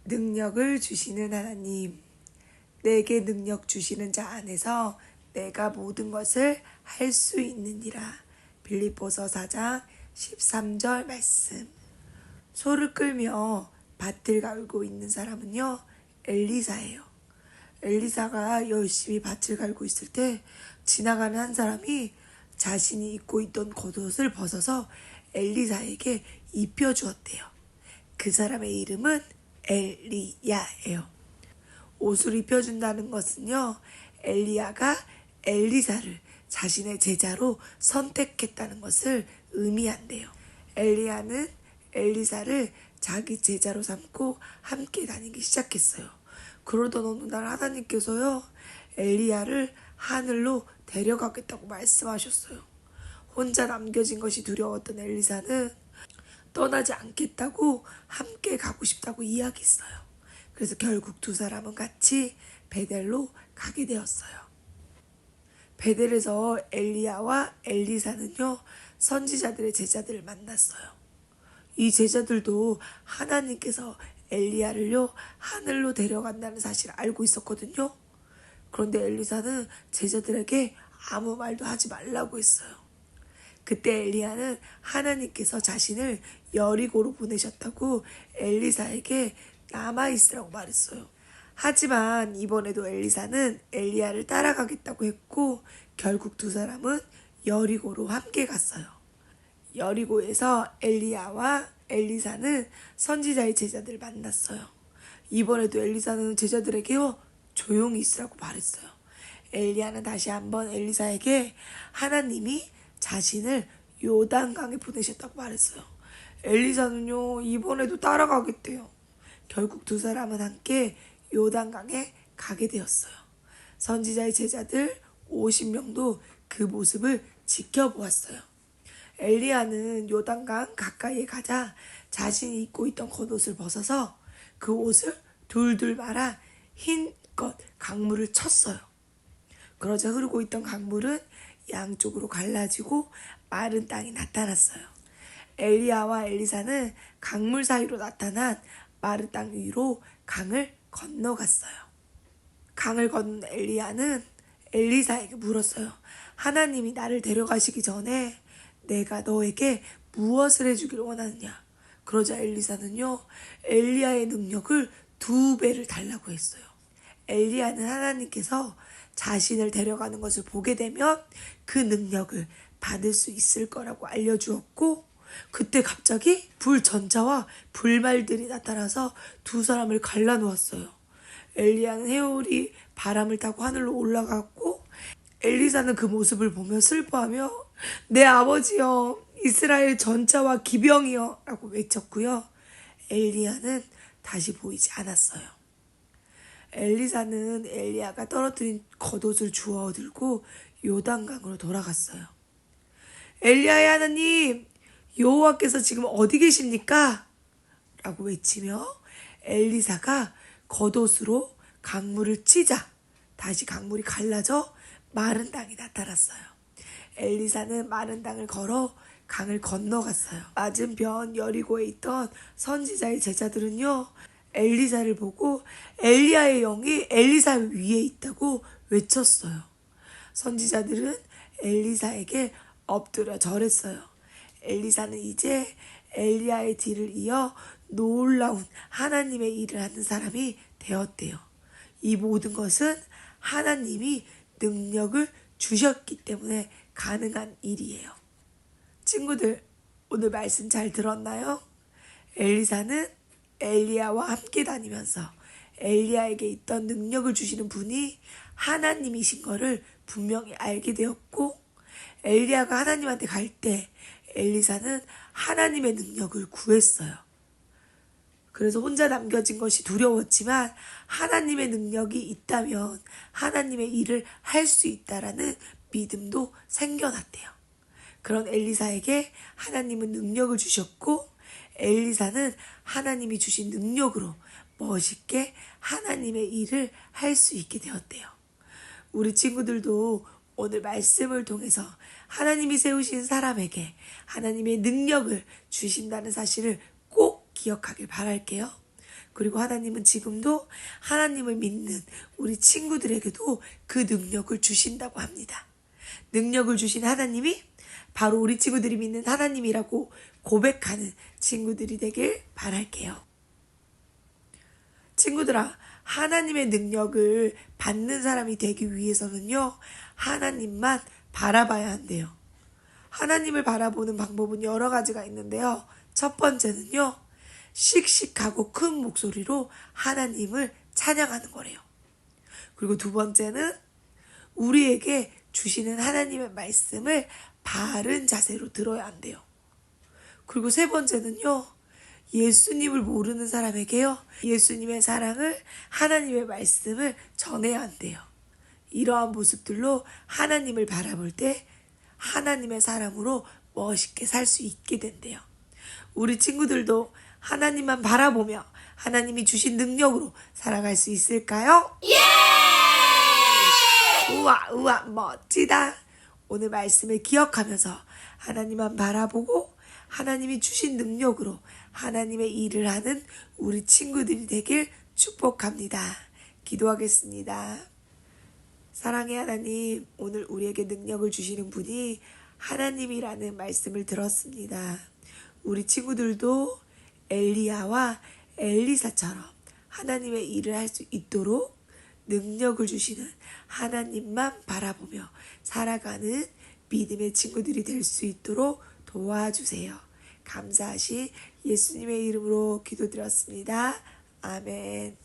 능력을 주시는 하나님, 내게 능력 주시는 자 안에서 내가 모든 것을 할 수 있느니라. 빌립보서 4장 13절 말씀. 소를 끌며 밭을 갈고 있는 사람은요, 엘리사예요. 엘리사가 열심히 밭을 갈고 있을 때 지나가는 한 사람이 자신이 입고 있던 겉옷을 벗어서 엘리사에게 입혀주었대요. 그 사람의 이름은 엘리야예요. 옷을 입혀준다는 것은요, 엘리야가 엘리사를 자신의 제자로 선택했다는 것을 의미한대요. 엘리야는 엘리사를 자기 제자로 삼고 함께 다니기 시작했어요. 그러던 어느 날 하나님께서요, 엘리야를 하늘로 데려가겠다고 말씀하셨어요. 혼자 남겨진 것이 두려웠던 엘리사는 떠나지 않겠다고 함께 가고 싶다고 이야기했어요. 그래서 결국 두 사람은 같이 베델로 가게 되었어요. 베델에서 엘리야와 엘리사는요, 선지자들의 제자들을 만났어요. 이 제자들도 하나님께서 엘리야를요, 하늘로 데려간다는 사실을 알고 있었거든요. 그런데 엘리사는 제자들에게 아무 말도 하지 말라고 했어요. 그때 엘리야는 하나님께서 자신을 여리고로 보내셨다고 엘리사에게 남아있으라고 말했어요. 하지만 이번에도 엘리사는 엘리야를 따라가겠다고 했고 결국 두 사람은 여리고로 함께 갔어요. 여리고에서 엘리야와 엘리사는 선지자의 제자들을 만났어요. 이번에도 엘리사는 제자들에게요, 조용히 있으라고 말했어요. 엘리야는 다시 한번 엘리사에게 하나님이 자신을 요단강에 보내셨다고 말했어요. 엘리사는요, 이번에도 따라가겠대요. 결국 두 사람은 함께 요단강에 가게 되었어요. 선지자의 제자들 50명도 그 모습을 지켜보았어요. 엘리야는 요단강 가까이에 가자 자신이 입고 있던 겉옷을 벗어서 그 옷을 둘둘 말아 흰것 강물을 쳤어요. 그러자 흐르고 있던 강물은 양쪽으로 갈라지고 마른 땅이 나타났어요. 엘리야와 엘리사는 강물 사이로 나타난 마른 땅 위로 강을 건너갔어요. 강을 건넌 엘리야는 엘리사에게 물었어요. 하나님이 나를 데려가시기 전에 내가 너에게 무엇을 해주기를 원하느냐? 그러자 엘리사는요, 엘리야의 능력을 2배를 달라고 했어요. 엘리야는 하나님께서 자신을 데려가는 것을 보게 되면 그 능력을 받을 수 있을 거라고 알려주었고, 그때 갑자기 불전차와 불말들이 나타나서 두 사람을 갈라놓았어요. 엘리야는 헤어리 바람을 타고 하늘로 올라갔고, 엘리사는 그 모습을 보며 슬퍼하며 내 아버지여, 이스라엘 전차와 기병이여 라고 외쳤고요. 엘리야는 다시 보이지 않았어요. 엘리사는 엘리야가 떨어뜨린 겉옷을 주워 들고 요단강으로 돌아갔어요. 엘리야의 하나님, 여호와께서 지금 어디 계십니까? 라고 외치며 엘리사가 겉옷으로 강물을 치자 다시 강물이 갈라져 마른 땅이 나타났어요. 엘리사는 마른 땅을 걸어 강을 건너갔어요. 맞은편 여리고에 있던 선지자의 제자들은요, 엘리사를 보고 엘리야의 영이 엘리사 위에 있다고 외쳤어요. 선지자들은 엘리사에게 엎드려 절했어요. 엘리사는 이제 엘리야의 뒤를 이어 놀라운 하나님의 일을 하는 사람이 되었대요. 이 모든 것은 하나님이 능력을 주셨기 때문에 가능한 일이에요. 친구들, 오늘 말씀 잘 들었나요? 엘리사는 엘리야와 함께 다니면서 엘리야에게 있던 능력을 주시는 분이 하나님이신 거를 분명히 알게 되었고, 엘리야가 하나님한테 갈 때 엘리사는 하나님의 능력을 구했어요. 그래서 혼자 남겨진 것이 두려웠지만 하나님의 능력이 있다면 하나님의 일을 할 수 있다라는 믿음도 생겨났대요. 그런 엘리사에게 하나님은 능력을 주셨고, 엘리사는 하나님이 주신 능력으로 멋있게 하나님의 일을 할 수 있게 되었대요. 우리 친구들도 오늘 말씀을 통해서 하나님이 세우신 사람에게 하나님의 능력을 주신다는 사실을 꼭 기억하길 바랄게요. 그리고 하나님은 지금도 하나님을 믿는 우리 친구들에게도 그 능력을 주신다고 합니다. 능력을 주신 하나님이 바로 우리 친구들이 믿는 하나님이라고 고백하는 친구들이 되길 바랄게요. 친구들아, 하나님의 능력을 받는 사람이 되기 위해서는요, 하나님만 바라봐야 한대요. 하나님을 바라보는 방법은 여러 가지가 있는데요. 첫 번째는요, 씩씩하고 큰 목소리로 하나님을 찬양하는 거래요. 그리고 두 번째는 우리에게 주시는 하나님의 말씀을 바른 자세로 들어야 한대요. 그리고 세 번째는요, 예수님을 모르는 사람에게요, 예수님의 사랑을, 하나님의 말씀을 전해야 한대요. 이러한 모습들로 하나님을 바라볼 때 하나님의 사람으로 멋있게 살 수 있게 된대요. 우리 친구들도 하나님만 바라보며 하나님이 주신 능력으로 살아갈 수 있을까요? 예! 우와, 멋지다. 오늘 말씀을 기억하면서 하나님만 바라보고 하나님이 주신 능력으로 하나님의 일을 하는 우리 친구들이 되길 축복합니다. 기도하겠습니다. 사랑의 하나님, 오늘 우리에게 능력을 주시는 분이 하나님이라는 말씀을 들었습니다. 우리 친구들도 엘리야와 엘리사처럼 하나님의 일을 할 수 있도록 능력을 주시는 하나님만 바라보며 살아가는 믿음의 친구들이 될 수 있도록 도와주세요. 감사하신 예수님의 이름으로 기도드렸습니다. 아멘.